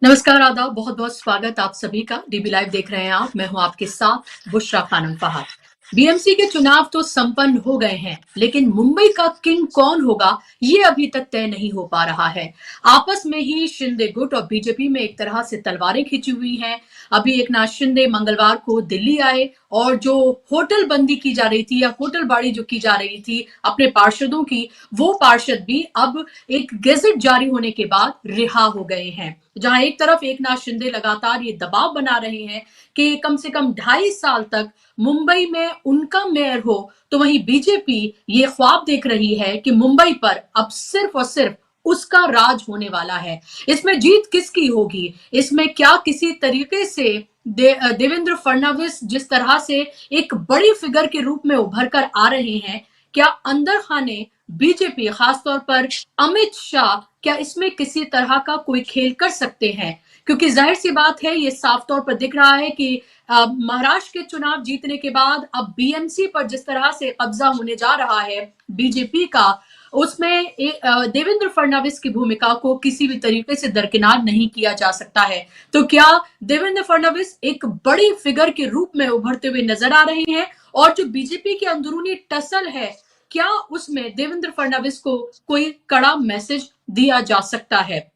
नमस्कार, आदाब, बहुत-बहुत स्वागत आप सभी का। डीबी लाइव देख रहे हैं आप। मैं हूं आपके साथ बुशरा खानम फहद। बीएमसी के चुनाव तो संपन्न हो गए हैं, लेकिन मुंबई का किंग कौन होगा, ये अभी तक तय नहीं हो पा रहा है। आपस में ही शिंदे गुट और बीजेपी में एक तरह से तलवारें खिंची हुई हैं। अभी एकनाथ शिंदे मंगलवार को दिल्ली आए और जो होटल बंदी की जा रही थी या होटलबाड़ी जो की जा रही थी अपने पार्षदों की, वो पार्षद भी अब एक गेजेट जारी होने के बाद रिहा हो गए हैं। जहां एक तरफ एकनाथ शिंदे लगातार ये दबाव बना रहे हैं कि कम से कम 2.5 साल तक मुंबई में उनका मेयर हो, तो वहीं बीजेपी ये ख्वाब देख रही है कि मुंबई पर अब सिर्फ और सिर्फ उसका राज होने वाला है। इसमें जीत किसकी होगी? इसमें क्या किसी तरीके से देवेंद्र फडणवीस जिस तरह से एक बड़ी फिगर के रूप में उभर कर आ रहे हैं, क्या अंदर खाने बीजेपी खासतौर पर अमित शाह क्या इसमें किसी तरह का कोई खेल कर सकते हैं? क्योंकि जाहिर सी बात है, ये साफ तौर पर दिख रहा है कि महाराष्ट्र के चुनाव जीतने के बाद अब बीएमसी पर जिस तरह से कब्जा होने जा रहा है बीजेपी का, उसमें देवेंद्र फडणवीस की भूमिका को किसी भी तरीके से दरकिनार नहीं किया जा सकता है। तो क्या देवेंद्र फडणवीस एक बड़ी फिगर के रूप में उभरते हुए नजर आ रहे हैं? और जो बीजेपी की अंदरूनी टसल है, क्या उसमें देवेंद्र फडणवीस को कोई कड़ा मैसेज दिया जा सकता है?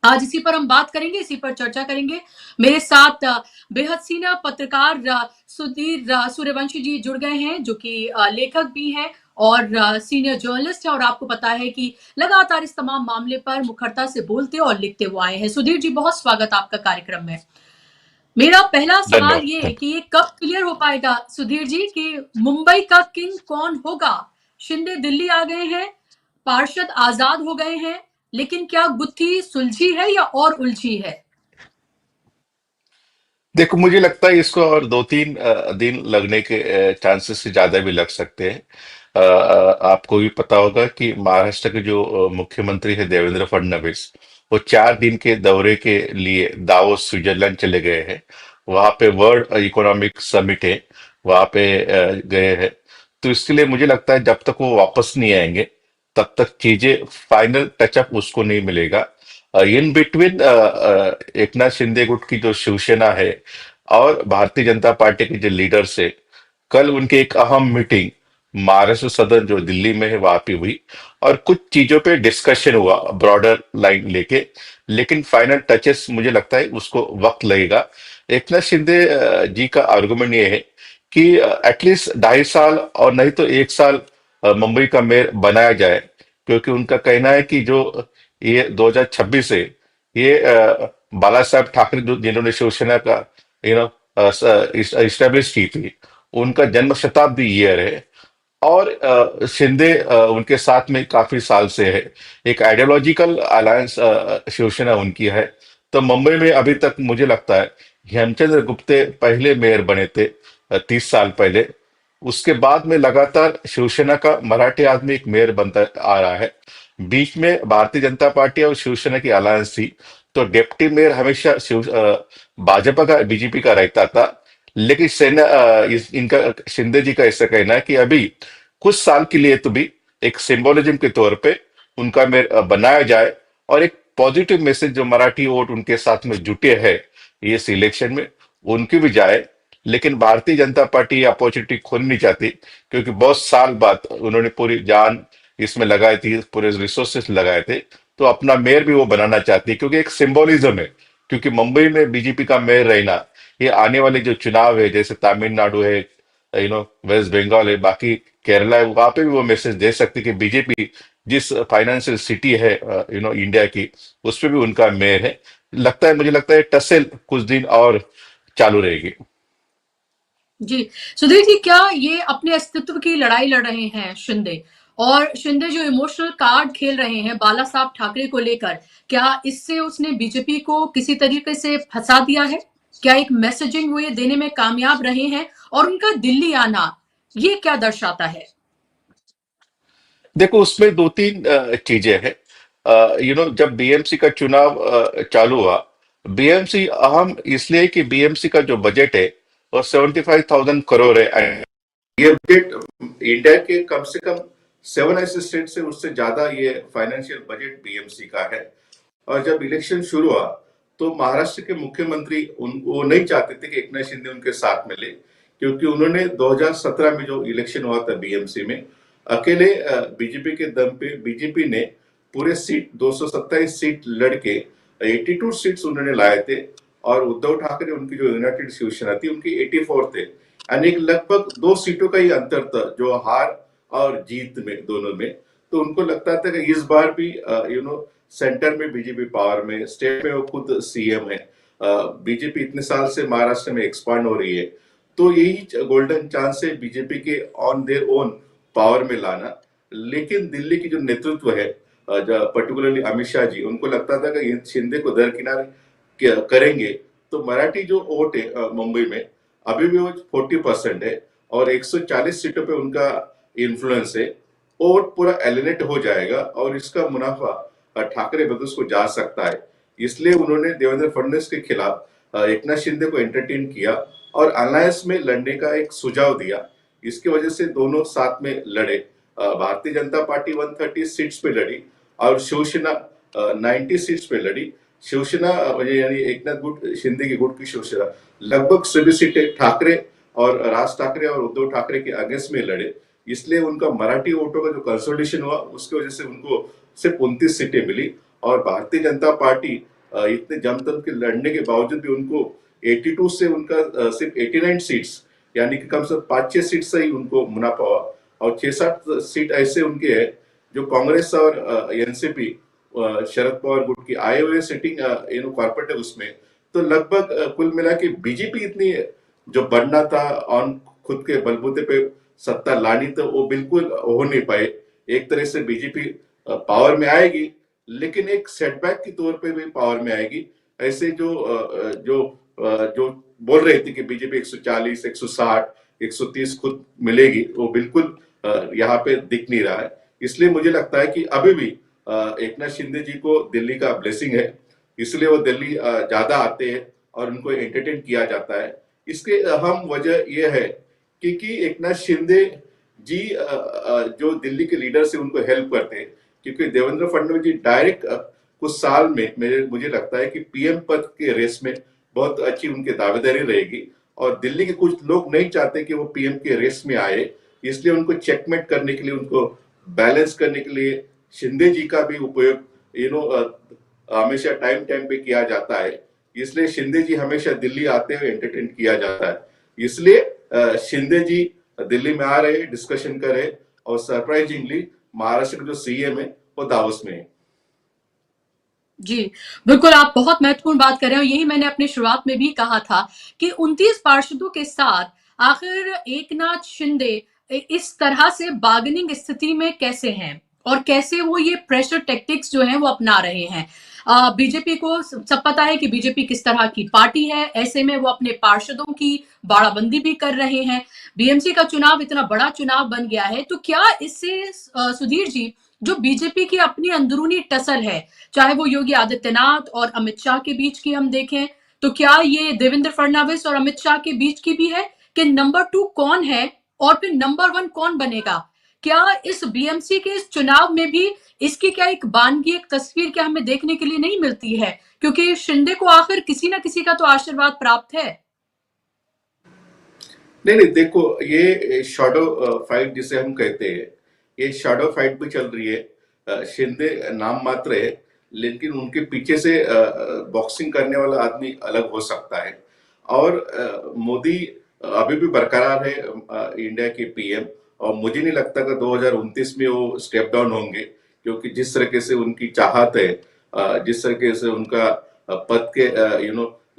आज इसी पर हम बात करेंगे, इसी पर चर्चा करेंगे। मेरे साथ बेहद सीनियर पत्रकार सुधीर सूर्यवंशी जी जुड़ गए हैं, जो कि लेखक भी हैं और सीनियर जर्नलिस्ट हैं, और आपको पता है कि लगातार इस तमाम मामले पर मुखरता से बोलते और लिखते हुए आए हैं। सुधीर जी, बहुत स्वागत आपका कार्यक्रम में। मेरा पहला सवाल ये है धन्यवाद। कि ये कब क्लियर हो पाएगा सुधीर जी कि मुंबई का किंग कौन होगा? शिंदे दिल्ली आ गए हैं, पार्षद आजाद हो गए हैं, लेकिन क्या गुत्थी सुलझी है या और उलझी है? देखो, मुझे लगता है इसको और 2-3 दिन लगने के चांसेस से ज्यादा भी लग सकते हैं। आपको भी पता होगा कि महाराष्ट्र के जो मुख्यमंत्री है देवेंद्र फडणवीस, वो 4 दिन के दौरे के लिए दावोस स्विट्जरलैंड चले गए हैं। वहां पे वर्ल्ड इकोनॉमिक समिट है, वहां पे गए हैं। तो इसके लिए मुझे लगता है जब तक वो वापस नहीं आएंगे तब तक चीजें फाइनल टचअप उसको नहीं मिलेगा। इन बिटवीन एकनाथ शिंदे गुट की जो शिवसेना है और भारतीय जनता पार्टी के जो लीडर्स है, कल उनकी एक अहम मीटिंग महाराष्ट्र सदन जो दिल्ली में है वहां पे हुई और कुछ चीजों पे डिस्कशन हुआ ब्रॉडर लाइन लेके। लेकिन फाइनल टचेस मुझे लगता है उसको वक्त लगेगा। एकनाथ शिंदे जी का आर्गुमेंट ये है कि एटलीस्ट 2.5 साल और नहीं तो 1 साल मुंबई का मेयर बनाया जाए, क्योंकि उनका कहना है कि जो ये 2026 से ये बाला साहब ठाकरे जिन्होंने शिवसेना का यू नो इस्टेब्लिश की थी, उनका जन्म शताब्दी ईयर है। और शिंदे उनके साथ में काफी साल से है। एक आइडियोलॉजिकल अलायंस शिवसेना उनकी है। तो मुंबई में अभी तक मुझे लगता है हेमचंद्र गुप्ते पहले मेयर बने थे 30 साल पहले। उसके बाद में लगातार शिवसेना का मराठी आदमी एक मेयर बनता आ रहा है। बीच में भारतीय जनता पार्टी और शिवसेना की अलायंस थी, तो डिप्टी मेयर हमेशा भाजपा का बीजेपी का रहता था। लेकिन इनका शिंदे जी का ऐसा कहना है कि अभी कुछ साल के लिए तो भी एक सिंबोलिज्म के तौर पे उनका मेयर बनाया जाए और एक पॉजिटिव मैसेज जो मराठी वोट उनके साथ में जुटे हैं ये इलेक्शन में, उनकी भी जाए। लेकिन भारतीय जनता पार्टी ये अपॉर्चुनिटी खोनी नहीं चाहती, क्योंकि बहुत साल बाद उन्होंने पूरी जान इसमें लगाई थी, पूरे रिसोर्सेस लगाए थे। तो अपना मेयर भी वो बनाना चाहती है, क्योंकि एक सिंबोलिज्म है। क्योंकि मुंबई में बीजेपी का मेयर रहना, ये आने वाले जो चुनाव है, जैसे तमिलनाडु है, वेस्ट बंगाल है, बाकी केरला है, वहां पे भी वो मैसेज दे सकती है कि बीजेपी जिस फाइनेंशियल सिटी है इंडिया की, उस पे भी उनका मेयर है। लगता है, मुझे लगता है टसेल कुछ दिन और चालू रहेगी। जी, सुधीर जी, क्या ये अपने अस्तित्व की लड़ाई लड़ रहे हैं शिंदे? और शिंदे जो इमोशनल कार्ड खेल रहे हैं बाला साहब ठाकरे को लेकर, क्या इससे उसने बीजेपी को किसी तरीके से फंसा दिया है? क्या एक मैसेजिंग वो ये देने में कामयाब रहे हैं? और उनका दिल्ली आना, ये क्या दर्शाता है? देखो, उसमें 2-3 चीजें हैं। जब बीएमसी का चुनाव चालू हुआ, बीएमसी अहम इसलिए कि बीएमसी का जो बजट है वो 75,000 करोड़ है। ये बजट इंडिया के कम से कम 7 ऐसे स्टेट से उससे ज्यादा ये फाइनेंशियल बजट बीएमसी का है। और जब इलेक्शन शुरू हुआ तो महाराष्ट्र के मुख्यमंत्री वो नहीं चाहते थे कि एकनाथ शिंदे उनके साथ मिले, क्योंकि उन्होंने 2017 में जो इलेक्शन हुआ था बीएमसी में, अकेले बीजेपी के दम पे बीजेपी ने पूरे सीट 227 सीट लड़के 82 सीट्स उन्होंने लाए थे, और उद्धव ठाकरे उनकी जो यूनाइटेड शिवसेना थी उनकी 84 थे, यानी कि लगभग 2 सीटों का ही अंतर था जो हार और जीत में दोनों में। तो उनको लगता था कि इस बार भी सेंटर में बीजेपी पावर में, स्टेट में वो खुद सीएम है, बीजेपी इतने साल से महाराष्ट्र में एक्सपांड हो रही है, तो यही गोल्डन चांस है बीजेपी के ऑन देयर ओन पावर में लाना। लेकिन दिल्ली की जो नेतृत्व है, पर्टिकुलरली अमित शाह जी, उनको लगता था कि शिंदे को दरकिनार करेंगे तो मराठी जो वोट है मुंबई में अभी भी वो 40% है, और 140 सीटों पे उनका इन्फ्लुएंस है, वोट पूरा एलिनेट हो जाएगा और इसका मुनाफा ठाकरे ब्रदर्स को जा सकता है। इसलिए उन्होंने देवेंद्र फडणवीस के खिलाफ एकनाथ शिंदे को एंटरटेन किया और अलायंस में लड़ने का एक सुझाव दिया। इसकी वजह से दोनों साथ में लड़े। भारतीय जनता पार्टी 130 सीट्स पे लड़ी और शिवसेना 90 सीट्स पे लड़ी। शिवसेना यानी एकनाथ गुट, शिंदे की गुट की शिवसेना लगभग सभी सीटें ठाकरे और राज ठाकरे और उद्धव ठाकरे के अगेंस्ट में लड़े। इसलिए उनका मराठी वोटों का जो कंसोलिडेशन हुआ उसकी वजह से उनको सिर्फ 29 सीटें मिली, और भारतीय जनता पार्टी इतने जमतम के लड़ने के बावजूद भी उनको 82 से उनका सिर्फ 89 सीट्स, यानी कि कम से कम 5-6 सीट से ही उनको मुनाफा हुआ, और 6-7 सीट ऐसे उनके हैं जो कांग्रेस और एनसीपी शरद पवार गुट की आए हुए सिटिंग कॉर्पोरेट है उसमें। तो लगभग कुल मिला के बीजेपी इतनी जो बनना था ऑन खुद के बलबूते पे सत्ता लानी, तो वो बिल्कुल हो नहीं पाए। एक तरह से बीजेपी पावर में आएगी, लेकिन एक सेटबैक के तौर पे भी पावर में आएगी। ऐसे जो बोल रहे थे कि बीजेपी 140, 160, 130 खुद मिलेगी, वो बिल्कुल यहाँ पे दिख नहीं रहा है। इसलिए मुझे लगता है कि अभी भी एकनाथ शिंदे जी को दिल्ली का ब्लेसिंग है, इसलिए वो दिल्ली ज्यादा आते हैं और उनको एंटरटेन किया जाता है। इसके अहम वजह यह है क्योंकि एकनाथ शिंदे जी जो दिल्ली के लीडर से उनको हेल्प करते हैं, क्योंकि देवेंद्र फडणवीस जी डायरेक्ट कुछ साल में मुझे लगता है कि पीएम पद के रेस में बहुत अच्छी उनकी दावेदारी रहेगी, और दिल्ली के कुछ लोग नहीं चाहते कि वो पीएम के रेस में आए, इसलिए उनको चेकमेट करने के लिए, उनको बैलेंस करने के लिए शिंदे जी का भी उपयोग हमेशा टाइम टाइम पे किया जाता है। इसलिए शिंदे जी हमेशा दिल्ली आते हुए एंटरटेन किया जाता है। इसलिए शिंदे जी दिल्ली में आ रहे, डिस्कशन कर रहे, और सरप्राइजिंगली महाराष्ट्र के जो सीएम है वो दावोस में है। जी, बिल्कुल आप बहुत महत्वपूर्ण बात कर रहे हैं, और यही मैंने अपनी शुरुआत में भी कहा था कि 29 पार्षदों के साथ आखिर एकनाथ शिंदे इस तरह से बार्गेनिंग स्थिति में कैसे हैं और कैसे वो ये प्रेशर टैक्टिक्स जो हैं वो अपना रहे हैं। बीजेपी को सब पता है कि बीजेपी किस तरह की पार्टी है, ऐसे में वो अपने पार्षदों की बाड़ाबंदी भी कर रहे हैं। बीएमसी का चुनाव इतना बड़ा चुनाव बन गया है, तो क्या इससे सुधीर जी, जो बीजेपी की अपनी अंदरूनी टसल है, चाहे वो योगी आदित्यनाथ और अमित शाह के बीच की हम देखें, तो क्या ये देवेंद्र फडणवीस और अमित शाह के बीच की भी है कि नंबर 2 कौन है और फिर नंबर 1 कौन बनेगा? क्या इस बीएमसी के इस चुनाव में भी इसकी क्या एक बानगी, एक तस्वीर क्या हमें देखने के लिए नहीं मिलती है? क्योंकि शिंदे को आखिर किसी ना किसी का तो आशीर्वाद प्राप्त है। नहीं नहीं, देखो ये शैडो फाइट जिसे हम कहते हैं, ये शैडो फाइट भी चल रही है। शिंदे नाम मात्र है, लेकिन उनके पीछे से बॉक्सिंग करने वाला आदमी अलग हो सकता है। और मोदी अभी भी बरकरार है इंडिया के पीएम, और मुझे नहीं लगता कि 2029 में वो स्टेप डाउन होंगे, क्योंकि जिस तरीके से उनकी चाहत है, जिस तरीके से उनका पद के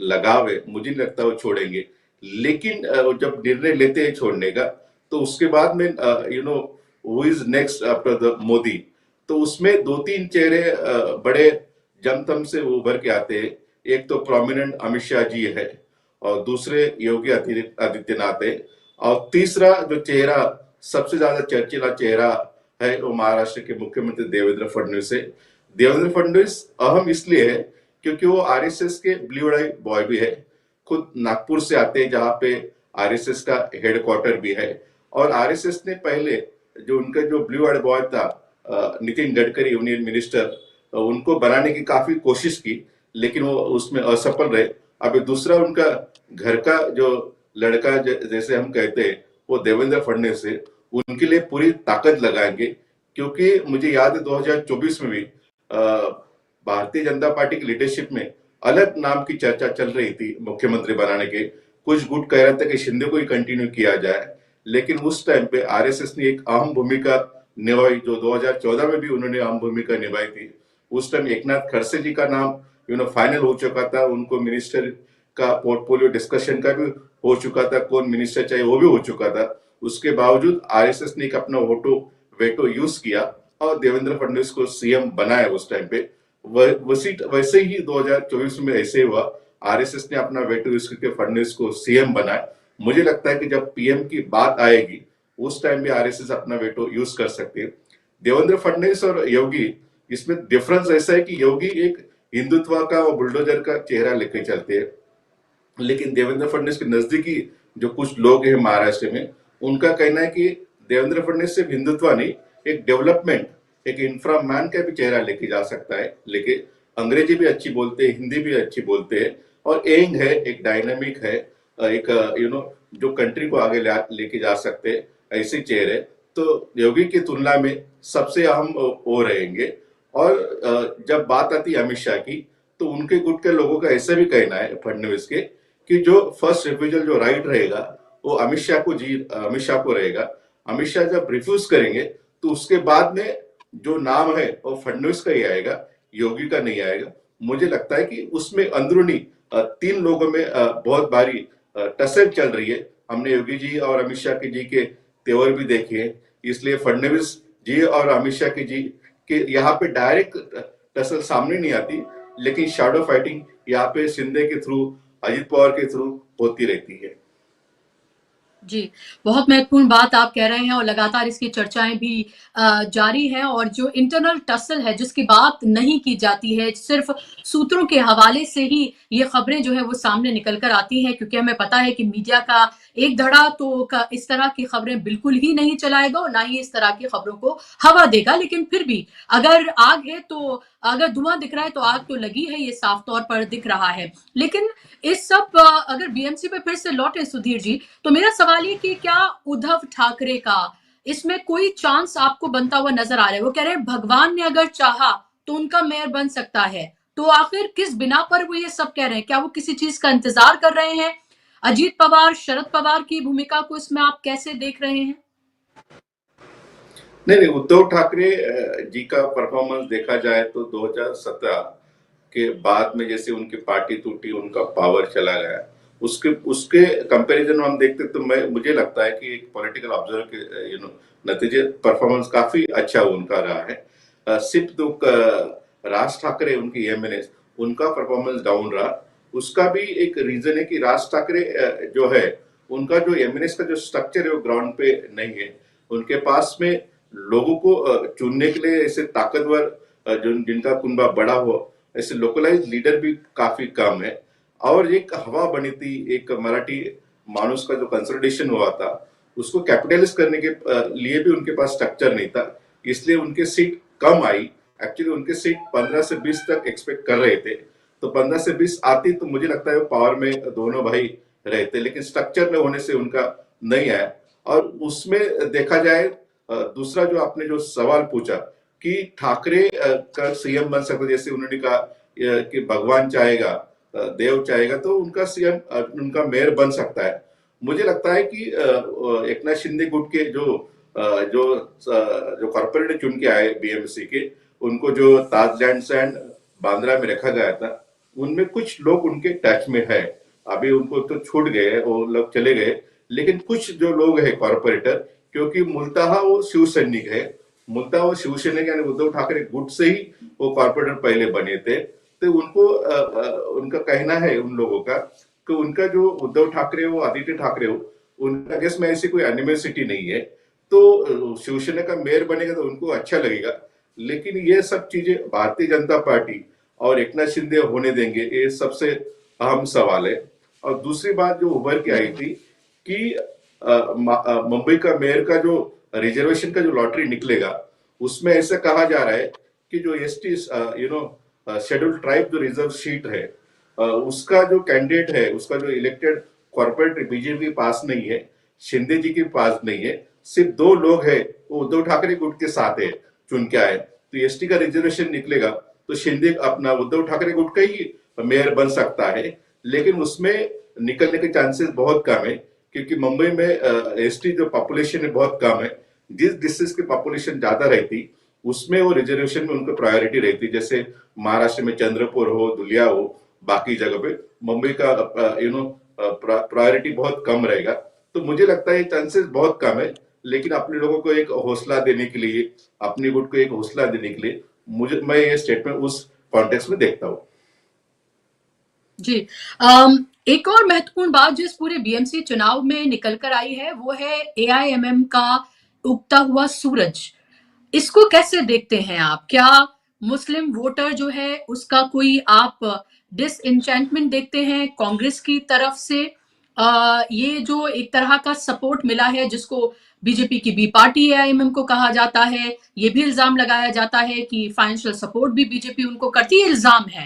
लगाव है, मुझे नहीं लगता वो छोड़ेंगे। लेकिन जब निर्णय लेते हैं छोड़ने का, तो उसके बाद में who is next after the Modi, तो उसमें 2-3 चेहरे बड़े जमतम से उभर के आते हैं। एक तो प्रोमिनेंट अमित शाह जी है, और दूसरे योगी आदित्यनाथ है, और तीसरा जो चेहरा सबसे ज्यादा चर्चिला चेहरा है वो महाराष्ट्र के मुख्यमंत्री देवेंद्र फडणवीस है। देवेंद्र फडणवीस अहम इसलिए है क्योंकि वो आरएसएस के ब्लू आई बॉय भी है, खुद नागपुर से आते हैं जहां पे आरएसएस का हेडक्वार्टर भी है, और आरएसएस ने पहले जो उनका जो ब्लू आइड बॉय था नितिन गडकरी यूनियन मिनिस्टर, उनको बनाने की काफी कोशिश की, लेकिन वो उसमें असफल रहे। अभी दूसरा उनका घर का जो लड़का जैसे हम कहते हैं वो देवेंद्र फडणवीस है, उनके लिए पूरी ताकत लगाएंगे। क्योंकि मुझे याद है 2024 में भी भारतीय जनता पार्टी की लीडरशिप में अलग नाम की चर्चा चल रही थी मुख्यमंत्री बनाने के। कुछ गुट कह रहे थे कि शिंदे को ही कंटिन्यू किया जाए, लेकिन उस टाइम पे आरएसएस ने एक अहम भूमिका निभाई, जो 2014 में भी उन्होंने अहम भूमिका निभाई थी। उस टाइम एकनाथ खड़से जी का नाम फाइनल हो चुका था, उनको मिनिस्टर का पोर्टफोलियो डिस्कशन का भी हो चुका था, कौन मिनिस्टर चाहिए वो भी हो चुका था। उसके बावजूद आरएसएस ने एक अपना वेटो यूज किया और देवेंद्र फडणवीस को सीएम बनाया उस टाइम पे। वैसे ही 2024 में ऐसे हुआ, आरएसएस ने अपना वेटो यूज करके फडणवीस को सीएम बनाया। मुझे लगता है कि जब पीएम की बात आएगी उस टाइम भी आरएसएस अपना वेटो यूज कर सकते हैं। देवेंद्र फडणवीस और योगी, इसमें डिफरेंस ऐसा है कि योगी एक हिंदुत्व का और बुलडोजर का चेहरा लेकर चलते हैं, लेकिन देवेंद्र फडणवीस के नजदीकी जो कुछ लोग हैं महाराष्ट्र में, उनका कहना है कि देवेंद्र फडणवीस सिर्फ हिंदुत्व नहीं, एक डेवलपमेंट, एक इंफ्रा मैन का भी चेहरा लेके जा सकता है। लेकिन अंग्रेजी भी अच्छी बोलते हैं, हिंदी भी अच्छी बोलते हैं, और एंग है, एक डायनामिक है, एक जो कंट्री को आगे लेके जा सकते हैं, ऐसे चेहरे तो योगी की तुलना में सबसे अहम वो रहेंगे। और जब बात आती है अमित शाह की, तो उनके गुट के लोगों का ऐसा भी कहना है फडणवीस के कि जो फर्स्ट रिफ्यूजल जो राइट रहेगा वो अमित शाह को रहेगा। अमित शाह जब रिफ्यूज करेंगे तो उसके बाद में जो नाम है वो फडणवीस का ही आएगा, योगी का नहीं आएगा। मुझे लगता है कि उसमें अंदरूनी तीन लोगों में बहुत भारी टसल चल रही है। हमने योगी जी और अमित शाह जी के तेवर भी देखे हैं, इसलिए फडणवीस जी और अमित शाह जी के यहाँ पे डायरेक्ट टसल सामने नहीं आती, लेकिन शैडो फाइटिंग यहाँ पे शिंदे के थ्रू, अजित पवार के थ्रू होती रहती है। जी, बहुत महत्वपूर्ण बात आप कह रहे हैं और लगातार इसकी चर्चाएं भी जारी हैं। और जो इंटरनल टसल है जिसकी बात नहीं की जाती है, सिर्फ सूत्रों के हवाले से ही ये खबरें जो है वो सामने निकल कर आती हैं, क्योंकि हमें पता है कि मीडिया का एक धड़ा तो इस तरह की खबरें बिल्कुल ही नहीं चलाएगा और ना ही इस तरह की खबरों को हवा देगा। लेकिन फिर भी अगर आग है तो, अगर धुआं दिख रहा है तो आग तो लगी है, ये साफ तौर पर दिख रहा है। लेकिन इस सब अगर बीएमसी पे फिर से लौटे सुधीर जी, तो मेरा सवाल ये कि क्या उद्धव ठाकरे का इसमें कोई चांस आपको बनता हुआ नजर आ रहा है? वो कह रहे हैं भगवान ने अगर चाहा तो उनका मेयर बन सकता है, तो आखिर किस बिना पर वो ये सब कह रहे हैं? क्या वो किसी चीज का इंतजार कर रहे हैं? अजीत पवार, शरद पवार की भूमिका को इसमें आप कैसे देख रहे हैं? नहीं, उद्धव ठाकरे जी का परफॉर्मेंस देखा जाए तो 2017 के बाद में जैसे उनकी पार्टी टूटी, उनका पावर चला गया, उसके उसके कंपैरिजन में हम देखते तो मुझे लगता है कि एक पॉलिटिकल ऑब्जर्वर के नतीजे परफॉर्मेंस काफी अच्छा उनका रहा है। सिर्फ तो राज ठाकरे, उनकी एमएनएस, उनका परफॉर्मेंस डाउन रहा। उसका भी एक रीजन है कि राज ठाकरे जो है, उनका जो एमएनएस का जो स्ट्रक्चर है वो ग्राउंड पे नहीं है। उनके पास में लोगों को चुनने के लिए ऐसे ताकतवर जिनका कुनबा बड़ा हो, ऐसे लोकलाइज लीडर भी काफी कम है। और एक हवा बनी थी, एक मराठी मानुस का जो कंसोलिडेशन हुआ था, उसको कैपिटलाइज करने के लिए भी उनके पास स्ट्रक्चर नहीं था, इसलिए उनके सीट कम आई। एक्चुअली उनके सीट 15 से 20 तक एक्सपेक्ट कर रहे थे, तो 15 से 20 आती तो मुझे लगता है वो पावर में दोनों भाई रहते, लेकिन स्ट्रक्चर में होने से उनका नहीं आया। और उसमें देखा जाए, दूसरा जो आपने जो सवाल पूछा कि ठाकरे का सीएम बन सकता, जैसे उन्होंने कहा कि भगवान चाहेगा, देव चाहेगा तो उनका सीएम, उनका मेयर बन सकता है। मुझे लगता है कि एकनाथ शिंदे गुट के जो कॉर्पोरेट चुन के आए बीएमसी के, उनको जो ताजलैंड एंड बांद्रा में रखा गया था, उनमें कुछ लोग उनके टच में है। अभी उनको तो छूट गए, वो लोग चले गए, लेकिन कुछ जो लोग है कॉर्पोरेटर, क्योंकि मूलतः वो शिव सैनिक है, मूलतः वो शिवसैनिक यानी उद्धव ठाकरे गुट से ही वो कॉर्पोरेटर पहले बने थे। तो उनको उनका कहना है उन लोगों का कि उनका जो उद्धव ठाकरे हो, आदित्य ठाकरे हो, उनका गेस में ऐसी कोई एनिमोसिटी नहीं है, तो शिवसेना का मेयर बनेगा तो उनको अच्छा लगेगा। लेकिन ये सब चीजें भारतीय जनता पार्टी और एकनाथ शिंदे होने देंगे, ये सबसे अहम सवाल है। और दूसरी बात जो उभर के आई थी कि मुंबई का मेयर का जो रिजर्वेशन का जो लॉटरी निकलेगा, उसमें ऐसा कहा जा रहा है कि जो एसटी शेड्यूल ट्राइब जो रिजर्व सीट है, उसका जो कैंडिडेट है, उसका जो इलेक्टेड कॉर्पोरेट बीजेपी के पास नहीं है, शिंदे जी के पास नहीं है, सिर्फ 2 लोग है, वो उद्धव ठाकरे गुट के साथ है, चुन के आए। तो एसटी का रिजर्वेशन निकलेगा तो शिंदे अपना उद्धव ठाकरे गुट का ही मेयर बन सकता है, लेकिन उसमें निकलने के चांसेस बहुत कम है, क्योंकि मुंबई में एसटी जो पॉपुलेशन है बहुत कम है। जिस डिस्ट्रिक्ट की पॉपुलेशन ज्यादा रहती उसमें वो रिजर्वेशन में उनको प्रायोरिटी रहती, जैसे महाराष्ट्र में चंद्रपुर हो, धुलिया हो, बाकी जगह पे मुंबई का प्रायोरिटी बहुत कम रहेगा। तो मुझे लगता है चांसेस बहुत कम है, लेकिन अपने लोगों को एक हौसला देने के लिए, अपनी गुट को एक हौसला देने के लिए मैं ये स्टेटमेंट उस कॉन्टेक्स्ट में देखता हूँ। जी। एक और महत्वपूर्ण बात जो इस पूरे बीएमसी चुनाव में निकल कर आई है वो है एआईएमएम का उगता हुआ सूरज। इसको कैसे देखते हैं आप? क्या मुस्लिम वोटर जो है उसका कोई आप डिसइंचेंटमेंट देखते हैं कांग्रेस की तरफ से? ये जो एक तरह का सपोर्ट मिला है जिसको बीजेपी की बी पार्टी एआईएमएम को कहा जाता है, ये भी इल्जाम लगाया जाता है कि फाइनेंशियल सपोर्ट भी बीजेपी उनको करती है। इल्जाम है,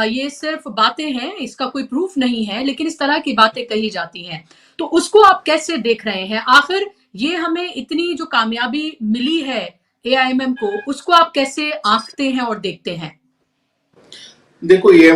ये सिर्फ बातें हैं, इसका कोई प्रूफ नहीं है, लेकिन इस तरह की बातें कही जाती हैं। तो उसको आप कैसे देख रहे हैं? आखिर ये हमें इतनी जो कामयाबी मिली है एआईएमएम को, उसको आप कैसे आंकते हैं और देखते हैं? देखो, ये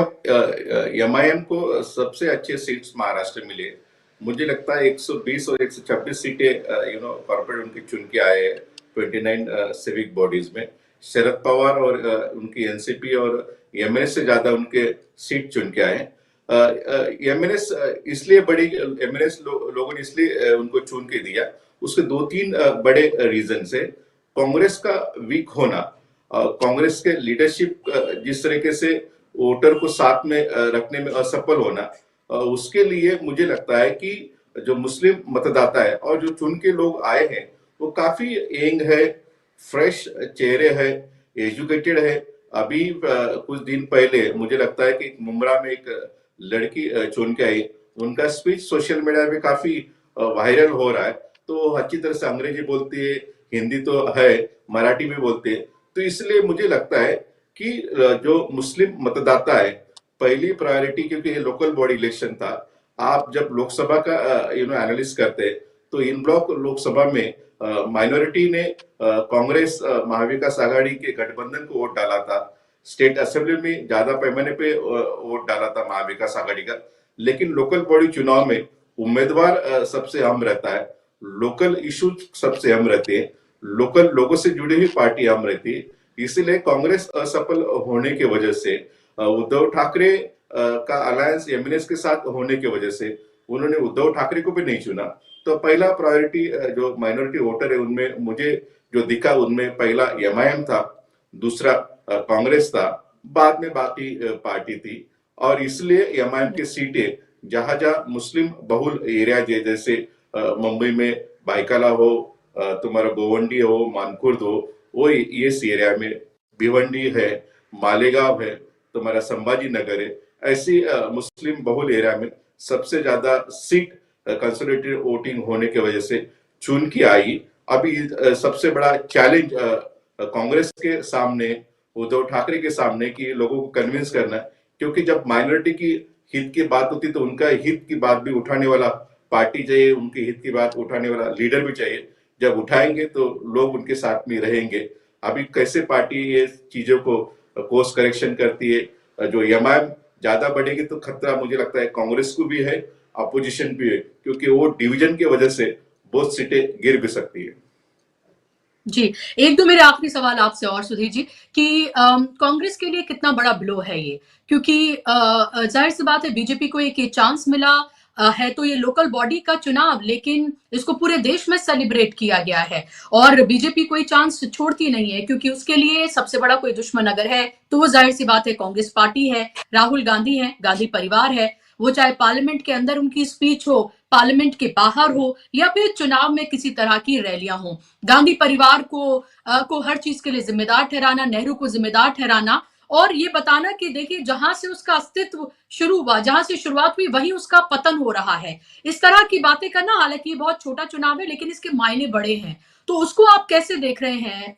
एमआईएम को सबसे अच्छे सीट्स महाराष्ट्र में मिले। मुझे लगता है 120 और 126 सीटें कॉर्पोरेट उनके चुन के आए हैं 29 सिविक बॉडीज में। शरद पवार और उनकी एनसीपी और एमएनएस से ज्यादा उनके सीट चुन के आए। एमएनएस इसलिए बड़ी, एमएनएस लोगों ने इसलिए उनको चुन के दिया, उसके 2-3 बड़े रीजन है। कांग्रेस का वीक होना, कांग्रेस के लीडरशिप जिस तरीके से वोटर को साथ में रखने में असफल होना, उसके लिए मुझे लगता है कि जो मुस्लिम मतदाता है और जो चुन के लोग आए हैं वो काफी यंग है, फ्रेश चेहरे है, एजुकेटेड है। अभी कुछ दिन पहले मुझे लगता है कि मुंब्रा में एक लड़की चुन के आई, उनका स्पीच सोशल मीडिया पे काफी वायरल हो रहा है। तो अच्छी तरह से अंग्रेजी बोलती है, हिंदी तो है, मराठी भी बोलते हैं। तो इसलिए मुझे लगता है कि जो मुस्लिम मतदाता है, पहली प्रायोरिटी, क्योंकि ये लोकल बॉडी इलेक्शन था, आप जब लोकसभा का एनालिस करते तो इन ब्लॉक लोकसभा में माइनॉरिटी ने कांग्रेस महाविकास आघाड़ी के गठबंधन को वोट डाला था। स्टेट असेंबली में ज्यादा पैमाने पे वोट डाला था महाविकास आघाड़ी का। लेकिन लोकल बॉडी चुनाव में उम्मीदवार सबसे अहम रहता है, लोकल इश्यूज सबसे अहम रहते हैं, लोकल लोगों से जुड़ी हुई पार्टी अहम रहती है। इसीलिए कांग्रेस असफल होने की वजह से, उद्धव ठाकरे का अलायंस एमएनएस के साथ होने की वजह से उन्होंने उद्धव ठाकरे को भी नहीं चुना। तो पहला प्रायोरिटी जो माइनॉरिटी वोटर है उनमें मुझे जो दिखा, उनमें पहला एमआईएम था, दूसरा कांग्रेस था, बाद में बाकी पार्टी थी। और इसलिए एमआईएम की सीटें जहां जहां मुस्लिम बहुल एरिया, जैसे मुंबई में भाईकाला हो, तुम्हारा गोवंडी हो, मानकुर्द हो, वो इस एरिया में भिवंडी है, मालेगांव है, तुम्हारा संभाजी नगर है, ऐसी मुस्लिम बहुल एरिया में सबसे ज्यादा सीट कंसोलिडेटेड वोटिंग होने की वजह से चुन की आई। अभी सबसे बड़ा चैलेंज कांग्रेस के सामने, उद्धव ठाकरे के सामने, कि लोगों को कन्विंस करना, क्योंकि जब माइनॉरिटी की हित की बात होती तो उनका हित की बात भी उठाने वाला पार्टी चाहिए, उनके हित की बात उठाने वाला लीडर भी चाहिए। जब उठाएंगे तो लोग उनके साथ में रहेंगे। अभी कैसे पार्टी ये चीजों को कोर्स करेक्शन करती है, जो एमआईएम ज्यादा बढ़ेगी तो खतरा मुझे लगता है कांग्रेस को भी है, अपोजिशन भी है, क्योंकि वो डिवीजन की वजह से बहुत सीटें गिर भी सकती है। जी, एक दो मेरे आखिरी सवाल आपसे और सुधीर जी, कि कांग्रेस के लिए कितना बड़ा ब्लो है ये? क्योंकि जाहिर सी बात है बीजेपी को एक चांस मिला है, तो ये लोकल बॉडी का चुनाव, लेकिन इसको पूरे देश में सेलिब्रेट किया गया है और बीजेपी कोई चांस छोड़ती नहीं है, क्योंकि उसके लिए सबसे बड़ा कोई दुश्मन अगर है तो वो जाहिर सी बात है कांग्रेस पार्टी है, राहुल गांधी है, गांधी परिवार है। वो चाहे पार्लियामेंट के अंदर उनकी स्पीच हो, पार्लियामेंट के बाहर हो, या फिर चुनाव में किसी तरह की रैलियां हो, गांधी परिवार को हर चीज के लिए जिम्मेदार ठहराना, नेहरू को जिम्मेदार ठहराना और ये बताना कि देखिए जहां से उसका अस्तित्व शुरू हुआ, जहां से शुरुआत हुई, वहीं उसका पतन हो रहा है। इस तरह की बातें करना, हालांकि ये बहुत छोटा चुनाव है लेकिन इसके मायने बड़े हैं। तो उसको आप कैसे देख रहे हैं?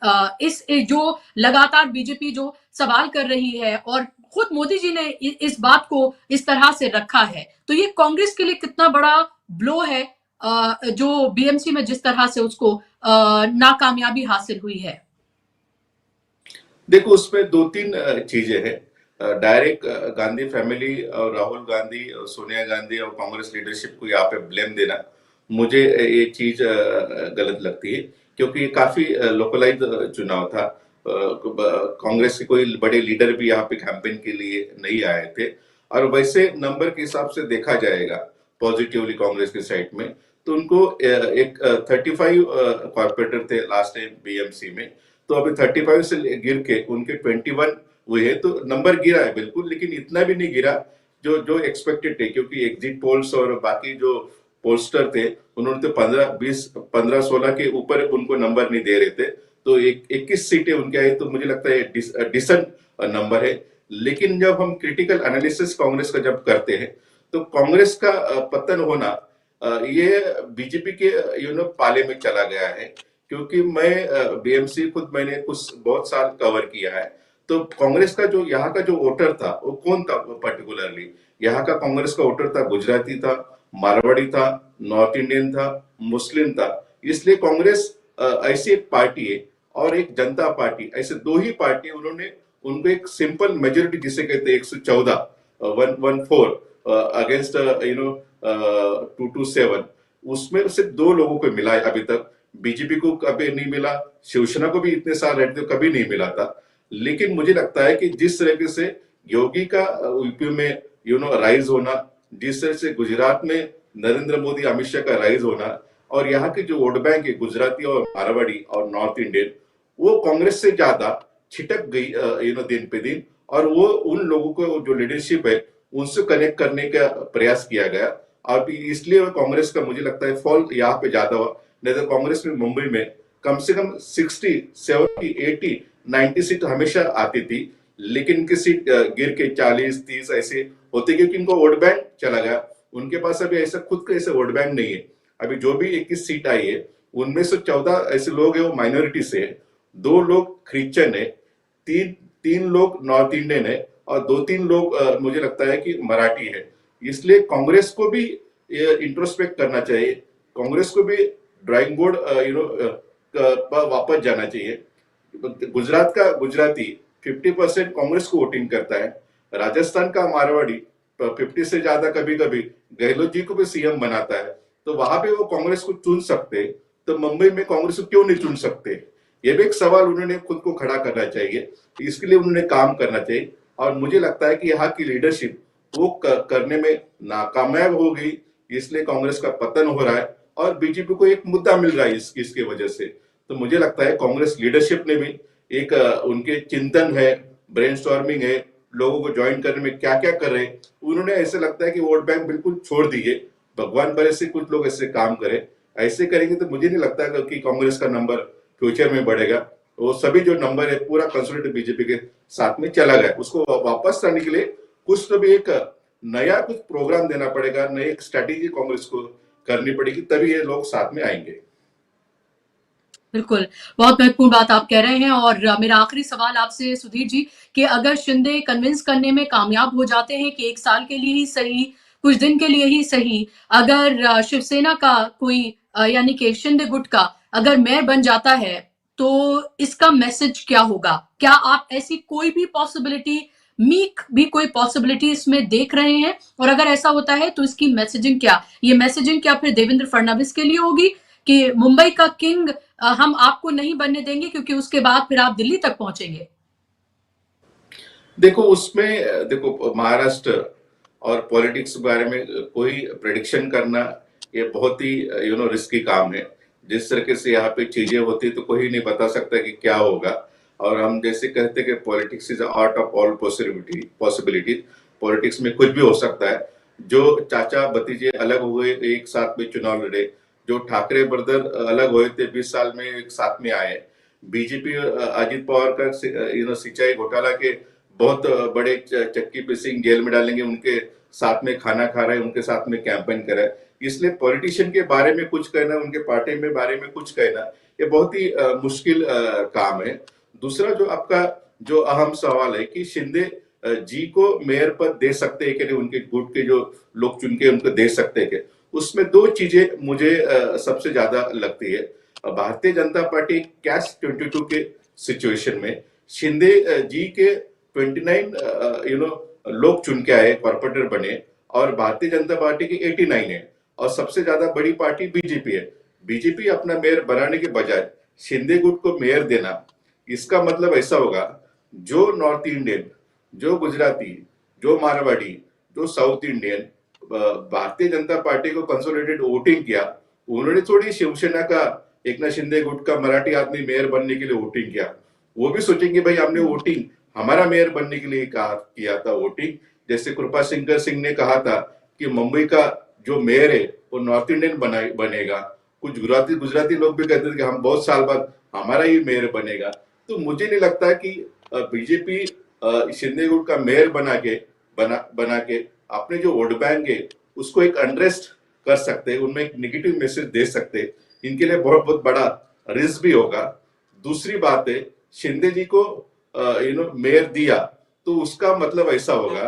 जो लगातार बीजेपी जो सवाल कर रही है और खुद मोदी जी ने इस बात को इस तरह से रखा है, तो ये कांग्रेस के लिए कितना बड़ा ब्लो है, जो बीएमसी में जिस तरह से उसको नाकामयाबी हासिल हुई है। देखो, उसमें दो तीन चीजें हैं। डायरेक्ट गांधी फैमिली और राहुल गांधी और सोनिया गांधी और कांग्रेस लीडरशिप को यहाँ पे ब्लेम देना, मुझे ये चीज गलत लगती है, क्योंकि ये काफी लोकलाइज चुनाव था। कांग्रेस के कोई बड़े लीडर भी यहाँ पे कैंपेन के लिए नहीं आए थे, और वैसे नंबर के हिसाब से देखा जाएगा पॉजिटिवली कांग्रेस के साइड में, तो उनको एक 35 कॉर्पोरेटर थे लास्ट टाइम बीएमसी में, तो अभी 35 से गिर के उनके 21 हुए हैं, तो नंबर गिरा है बिल्कुल, लेकिन इतना भी नहीं गिरा जो जो एक्सपेक्टेड थे, क्योंकि एग्जिट पोल्स और बाकी जो पोस्टर थे उन्होंने तो 15-16 के ऊपर उनको नंबर नहीं दे रहे थे, तो 21 सीटें उनके आई, तो मुझे लगता है डिसेंट नंबर है। लेकिन जब हम क्रिटिकल एनालिसिस कांग्रेस का जब करते हैं, तो कांग्रेस का पतन होना ये बीजेपी के पाले में चला गया है, क्योंकि मैं बीएमसी खुद मैंने कुछ बहुत साल कवर किया है, तो कांग्रेस का जो यहाँ का जो वोटर था वो कौन था पर्टिकुलरली, यहाँ का कांग्रेस का वोटर था, गुजराती था, मारवाड़ी था, नॉर्थ इंडियन था, मुस्लिम था। इसलिए कांग्रेस ऐसी एक पार्टी है और एक जनता पार्टी, ऐसे दो ही पार्टी, उन्होंने उनको एक सिंपल मेजोरिटी जिसे कहते हैं 114 114 अगेंस्ट 227, उसमें सिर्फ दो लोगों को मिला है अभी तक। बीजेपी को कभी नहीं मिला, शिवसेना को भी इतने साल रहते कभी नहीं मिला था। लेकिन मुझे लगता है कि जिस तरीके से योगी का यूपी में राइज होना, जिस तरह से गुजरात में नरेंद्र मोदी अमित शाह का राइज होना, और यहाँ के जो वोट बैंक है गुजराती और मारवाड़ी और नॉर्थ इंडियन, वो कांग्रेस से ज्यादा छिटक गई दिन पे दिन, और वो उन लोगों को जो लीडरशिप है उनसे कनेक्ट करने का प्रयास किया गया, और इसलिए कांग्रेस का मुझे लगता है फॉल यहाँ पे ज्यादा हुआ। नहीं तो कांग्रेस में मुंबई में कम से कम 60, 70, 80, 90 सीट हमेशा आती थी, लेकिन इनकी सीट गिर के 40, 30 ऐसे होते, क्योंकि इनको वोट बैंक चला गया। उनके पास अभी ऐसा खुद का ऐसा वोट बैंक नहीं है। अभी जो भी 21 सीट आई है उनमें से 14 ऐसे लोग है वो माइनॉरिटी से है, 2 लोग क्रिश्चियन है, तीन लोग नॉर्थ इंडियन है, और 2-3 लोग मुझे लगता है कि मराठी है। इसलिए कांग्रेस को भी इंट्रोस्पेक्ट करना चाहिए, कांग्रेस को भी ड्राइंग बोर्ड वापस जाना चाहिए। गुजरात का गुजराती 50% कांग्रेस को वोटिंग करता है, राजस्थान का मारवाड़ी 50 से ज्यादा कभी कभी गहलोत जी को भी सीएम बनाता है, तो वहां पे वो कांग्रेस को चुन सकते, तो मुंबई में कांग्रेस को क्यों नहीं चुन सकते? ये भी एक सवाल उन्होंने खुद को खड़ा करना चाहिए, इसके लिए उन्होंने काम करना चाहिए। और मुझे लगता है कि यहाँ की लीडरशिप वो करने में नाकामयाब हो गई, इसलिए कांग्रेस का पतन हो रहा है और बीजेपी को एक मुद्दा मिल रहा है इसकी वजह से। तो मुझे लगता है कांग्रेस लीडरशिप ने भी एक उनके चिंतन है, ब्रेनस्टॉर्मिंग है, लोगों को ज्वाइन करने में क्या क्या कर रहे हैं, उन्होंने ऐसे लगता है कि वोट बैंक बिल्कुल छोड़ दिए, भगवान भरे से कुछ लोग ऐसे काम करें, ऐसे करेंगे तो मुझे नहीं लगता कि कांग्रेस का नंबर फ्यूचर में बढ़ेगा। वो सभी जो नंबर है पूरा कंसोलिडेटेड बीजेपी के साथ में चला गया, उसको वापस लाने के लिए कुछ तो भी एक नया कुछ प्रोग्राम देना पड़ेगा, नई एक स्ट्रैटेजी कांग्रेस को करनी पड़ेगी, तभी ये लोग साथ में आएंगे। बिल्कुल, बहुत महत्वपूर्ण बात आप कह रहे हैं। और मेरा आखिरी सवाल आपसे सुधीर जी, कि अगर शिंदे कन्विंस करने में कामयाब हो जाते हैं कि 1 साल के लिए ही सही, कुछ दिन के लिए ही सही, अगर शिवसेना का कोई यानी कि शिंदे गुट का अगर मेयर बन जाता है, तो इसका मैसेज क्या होगा? क्या आप ऐसी कोई भी पॉसिबिलिटी, मीक भी कोई पॉसिबिलिटी इसमें देख रहे हैं? और अगर ऐसा होता है तो इसकी मैसेजिंग क्या, ये मैसेजिंग क्या फिर देवेंद्र फडणवीस के लिए होगी कि मुंबई का किंग हम आपको नहीं बनने देंगे, क्योंकि उसके बाद फिर आप दिल्ली तक पहुंचेंगे? देखो, उसमें देखो महाराष्ट्र और पॉलिटिक्स के बारे में कोई प्रेडिक्शन करना ये बहुत ही रिस्की काम है। जिस तरीके से यहाँ पे चीजें होती तो कोई नहीं बता सकता कि क्या होगा। और हम जैसे कहते कि politics is art of all possibility, politics में कुछ भी हो सकता है। जो चाचा भतीजे अलग हुए एक साथ में चुनाव लड़े, जो ठाकरे ब्रदर अलग हुए थे 20 साल में एक साथ में आए, बीजेपी अजित पवार का सिंचाई घोटाला के बहुत बड़े चक्की पे सिंह जेल में डालेंगे, उनके साथ में खाना खा रहे हैं, उनके साथ में कैंपेन कर रहे हैं। इसलिए पॉलिटिशियन के बारे में कुछ कहना, उनके पार्टी में बारे में कुछ कहना, ये बहुत ही मुश्किल काम है। दूसरा जो आपका जो अहम सवाल है कि शिंदे जी को मेयर पद दे सकते हैं कि नहीं, उनके गुट के जो लोग चुन के उनको दे सकते हैं, उसमें दो चीजें मुझे सबसे ज्यादा लगती है। भारतीय जनता पार्टी कैश 22 के सिचुएशन में शिंदे जी के 29 लोग चुन के आए, कॉर्पोरेटर बने, और भारतीय जनता पार्टी की 89 है, और सबसे ज्यादा बड़ी पार्टी बीजेपी है। बीजेपी अपना मेयर बनाने के बजाय शिंदे गुट को मेयर देना, इसका मतलब ऐसा होगा जो नॉर्थ इंडियन, जो गुजराती, जो मारवाड़ी, जो south Indian Bharatiya Janata party को कंसोलिडेटेड वोटिंग किया, उन्होंने थोड़ी शिवसेना का एकनाथ शिंदे गुट का मराठी आदमी मेयर बनने के लिए वोटिंग किया। वो भी सोचेंगे भाई हमने वोटिंग हमारा मेयर बनने के लिए किया था वोटिंग। जैसे कृपा सिंह ने कहा था कि मुंबई का जो मेयर है वो नॉर्थ इंडियन बनेगा। कुछ गुजराती लोग भी कहते थे कि हम बहुत साल बाद हमारा ही मेयर बनेगा। तो मुझे नहीं लगता कि बीजेपी शिंदे गुट का मेयर बना के अपने जो वोट बैंक है उसको एक अनरेस्ट कर सकते हैं, उनमें एक नेगेटिव मैसेज दे सकते हैं। इनके लिए बहुत बहुत बड़ा रिस्क भी होगा। दूसरी बात है, शिंदे जी को मेयर दिया तो उसका मतलब ऐसा होगा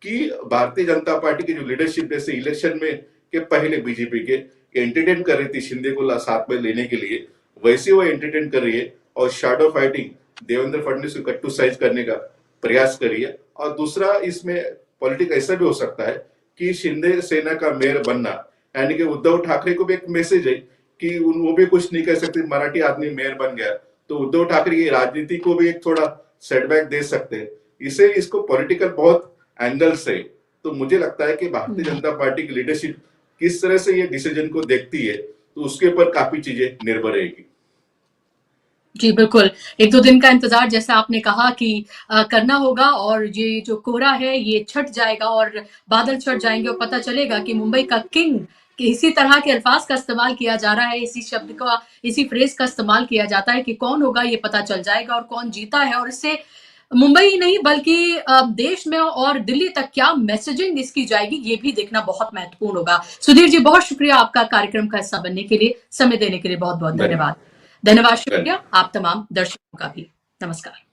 कि भारतीय जनता पार्टी की जो लीडरशिप जैसे इलेक्शन में के पहले बीजेपी के एंटरटेन कर रही थी शिंदे को साथ में लेने के लिए, वैसे वो एंटरटेन कर रही है और शैडो फाइटिंग देवेंद्र फडणवीस को कट्टू साइज करने का प्रयास कर रही है। और दूसरा इसमें पॉलिटिक्स ऐसा भी हो सकता है कि शिंदे सेना का मेयर बनना यानी कि उद्धव ठाकरे को भी एक मैसेज है कि वो भी कुछ नहीं कह सकते, मराठी आदमी मेयर बन गया तो उद्धव ठाकरे की राजनीति को भी एक थोड़ा सेटबैक दे सकते हैं। इसको पॉलिटिकल बहुत एंगल से, तो मुझे लगता है कि भारतीय जनता पार्टी की लीडरशिप किस तरह से ये डिसीजन को देखती है तो उसके ऊपर काफी चीजें निर्भर रहेगी। जी बिल्कुल, 1-2 दिन का इंतजार जैसा आपने कहा कि करना होगा, और ये जो कोहरा है ये छट जाएगा और बादल छट जाएंगे और पता चलेगा कि मुंबई का किंग, कि इसी तरह के अल्फाज का इस्तेमाल किया जा रहा है, इसी शब्द का, इसी फ्रेज का इस्तेमाल किया जाता है कि कौन होगा ये पता चल जाएगा और कौन जीता है। और इससे मुंबई ही नहीं बल्कि देश में और दिल्ली तक क्या मैसेजिंग इसकी जाएगी ये भी देखना बहुत महत्वपूर्ण होगा। सुधीर जी, बहुत शुक्रिया आपका कार्यक्रम का हिस्सा बनने के लिए, समय देने के लिए बहुत बहुत धन्यवाद। धन्यवाद, शुक्रिया आप तमाम दर्शकों का भी। नमस्कार।